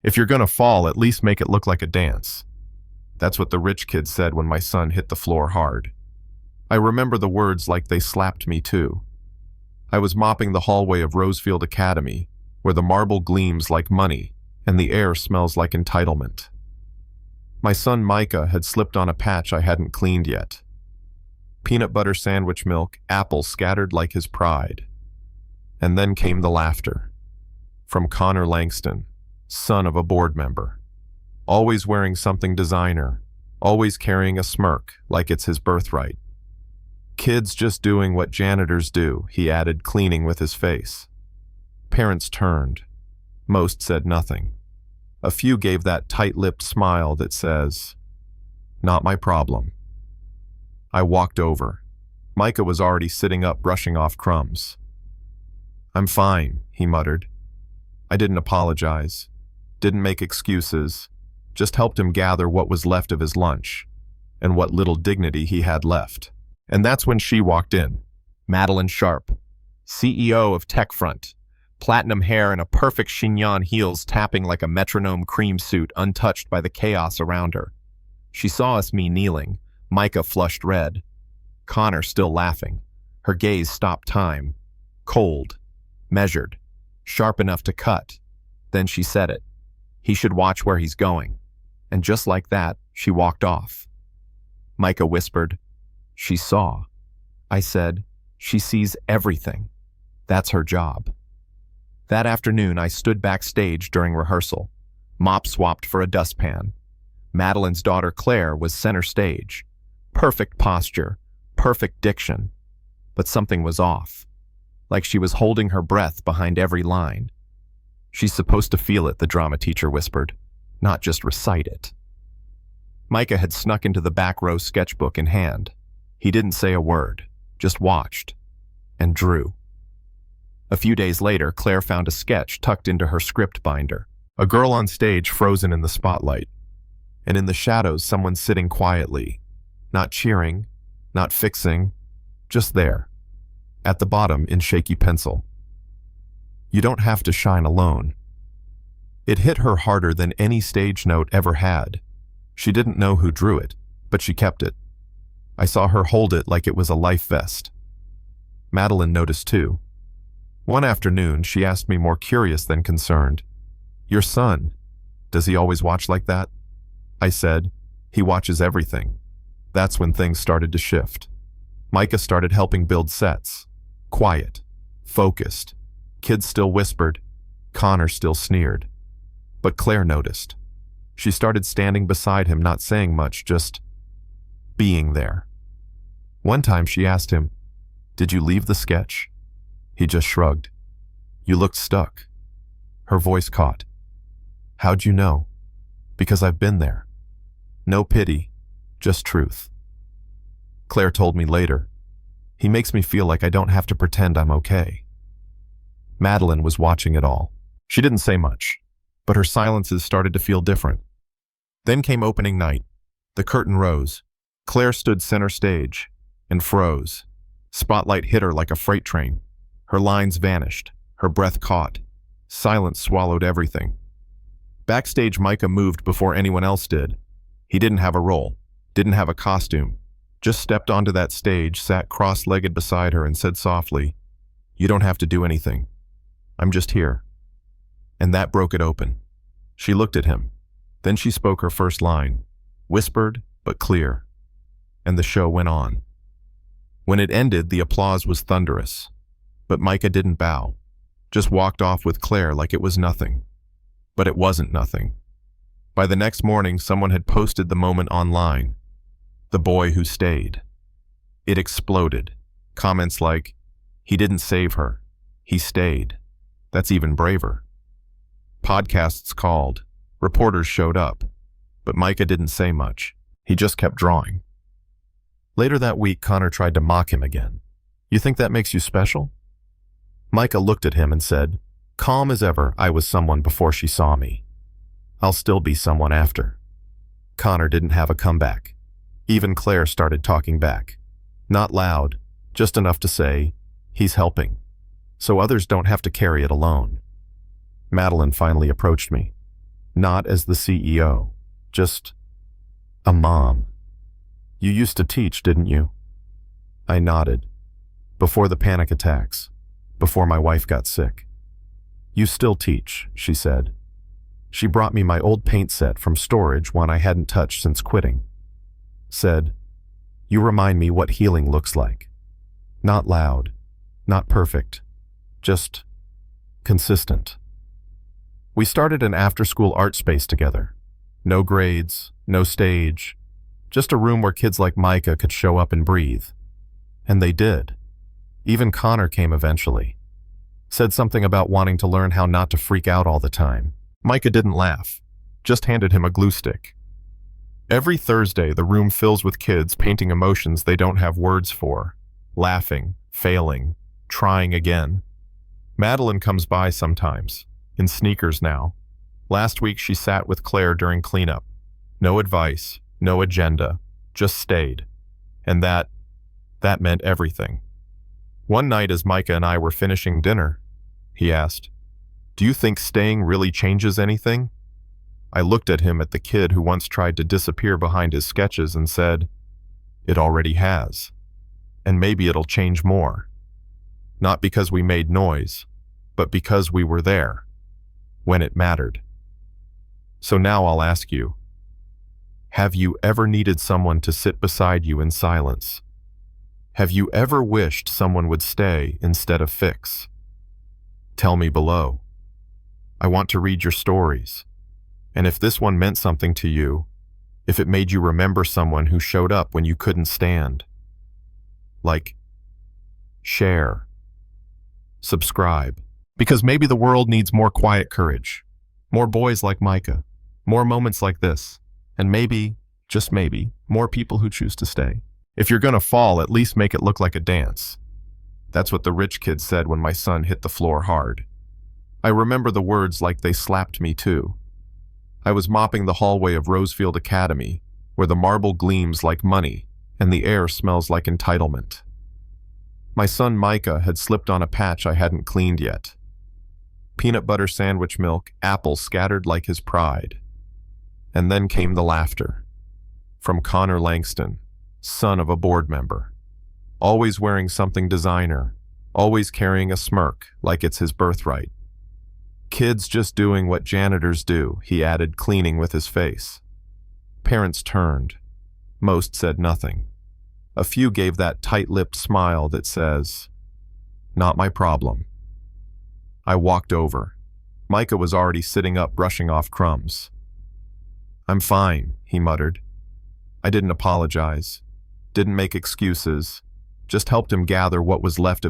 If you're gonna fall, at least make it look like a dance. That's what the rich kid said when my son hit the floor hard. I remember the words like they slapped me too. I was mopping the hallway of Rosefield Academy, where the marble gleams like money and the air smells like entitlement. My son Micah had slipped on a patch I hadn't cleaned yet. Peanut butter sandwich milk, apples scattered like his pride. And then came the laughter. From Connor Langston, son of a board member. Always wearing something designer, always carrying a smirk like it's his birthright. Kids just doing what janitors do, he added, cleaning with his face. Parents turned. Most said nothing. A few gave that tight-lipped smile that says, "Not my problem." I walked over. Micah was already sitting up brushing off crumbs. "I'm fine," he muttered. I didn't apologize, didn't make excuses, just helped him gather what was left of his lunch and what little dignity he had left. And that's when she walked in. Madeline Sharp, CEO of TechFront, platinum hair and a perfect chignon heels tapping like a metronome cream suit untouched by the chaos around her. She saw us, me kneeling, Micah flushed red, Connor still laughing. Her gaze stopped time, cold, measured, sharp enough to cut. Then she said it. He should watch where he's going. And just like that, she walked off. Micah whispered, "She saw." I said, "She sees everything. That's her job." That afternoon, I stood backstage during rehearsal. Mop swapped for a dustpan. Madeline's daughter Claire was center stage. Perfect posture, perfect diction. But something was off. Like she was holding her breath behind every line. "She's supposed to feel it," the drama teacher whispered, "not just recite it." Micah had snuck into the back row, sketchbook in hand. He didn't say a word, just watched and drew. A few days later, Claire found a sketch tucked into her script binder. A girl on stage frozen in the spotlight. And in the shadows, someone sitting quietly, not cheering, not fixing, just there, at the bottom in shaky pencil. "You don't have to shine alone." It hit her harder than any stage note ever had. She didn't know who drew it, but she kept it. I saw her hold it like it was a life vest. Madeline noticed too. One afternoon, she asked me, more curious than concerned, "Your son, does he always watch like that?" I said, "He watches everything." That's when things started to shift. Micah started helping build sets. Quiet, focused. Kids still whispered. Connor still sneered. But Claire noticed. She started standing beside him, not saying much, just being there. One time she asked him, "Did you leave the sketch?" He just shrugged. "You looked stuck." Her voice caught. "How'd you know?" "Because I've been there." No pity, just truth. Claire told me later, "He makes me feel like I don't have to pretend I'm okay." Madeline was watching it all. She didn't say much, but her silences started to feel different. Then came opening night. The curtain rose. Claire stood center stage and froze. Spotlight hit her like a freight train. Her lines vanished. Her breath caught. Silence swallowed everything. Backstage, Micah moved before anyone else did. He didn't have a role, didn't have a costume, just stepped onto that stage, sat cross-legged beside her and said softly, "You don't have to do anything. I'm just here." And that broke it open. She looked at him. Then she spoke her first line, whispered but clear. And the show went on. When it ended, the applause was thunderous. But Micah didn't bow, just walked off with Claire like it was nothing. But it wasn't nothing. By the next morning, someone had posted the moment online. The boy who stayed. It exploded. Comments like, "He didn't save her. He stayed. That's even braver." Podcasts called. Reporters showed up. But Micah didn't say much. He just kept drawing. Later that week, Connor tried to mock him again. "You think that makes you special?" Micah looked at him and said, "Calm as ever, I was someone before she saw me. I'll still be someone after." Connor didn't have a comeback. Even Claire started talking back. Not loud, just enough to say, "He's helping, so others don't have to carry it alone." Madeline finally approached me. Not as the CEO, just a mom. You used to teach, didn't you? I nodded. Before the panic attacks, before my wife got sick. You still teach, she said. She brought me my old paint set from storage, one I hadn't touched since quitting. Said, you remind me what healing looks like. Not loud, not perfect, just consistent. We started an after-school art space together. No grades, no stage, just a room where kids like Micah could show up and breathe. And they did. Even Connor came eventually. Said something about wanting to learn how not to freak out all the time. Micah didn't laugh, just handed him a glue stick. Every Thursday, the room fills with kids painting emotions they don't have words for, laughing, failing, trying again. Madeline comes by sometimes, in sneakers now. Last week she sat with Claire during cleanup. No advice, no agenda, just stayed. And that meant everything. One night as Micah and I were finishing dinner, he asked, do you think staying really changes anything? I looked at him, at the kid who once tried to disappear behind his sketches, and said, it already has. And maybe it'll change more. Not because we made noise, but because we were there, when it mattered. So now I'll ask you, have you ever needed someone to sit beside you in silence? Have you ever wished someone would stay instead of fix? Tell me below. I want to read your stories. And if this one meant something to you, if it made you remember someone who showed up when you couldn't stand, like, share, subscribe, because maybe the world needs more quiet courage, more boys like Micah, more moments like this, and maybe, just maybe, more people who choose to stay. If you're gonna fall, at least make it look like a dance. That's what the rich kid said when my son hit the floor hard. I remember the words like they slapped me too. I was mopping the hallway of Rosefield Academy, where the marble gleams like money and the air smells like entitlement. My son Micah had slipped on a patch I hadn't cleaned yet. Peanut butter sandwich milk, apples scattered like his pride. And then came the laughter. From Connor Langston, son of a board member. Always wearing something designer, always carrying a smirk like it's his birthright. Kids just doing what janitors do, he added, cleaning with his face. Parents turned. Most said nothing. A few gave that tight-lipped smile that says, not my problem. I walked over. Micah was already sitting up, brushing off crumbs. I'm fine, he muttered. I didn't apologize, didn't make excuses, just helped him gather what was left of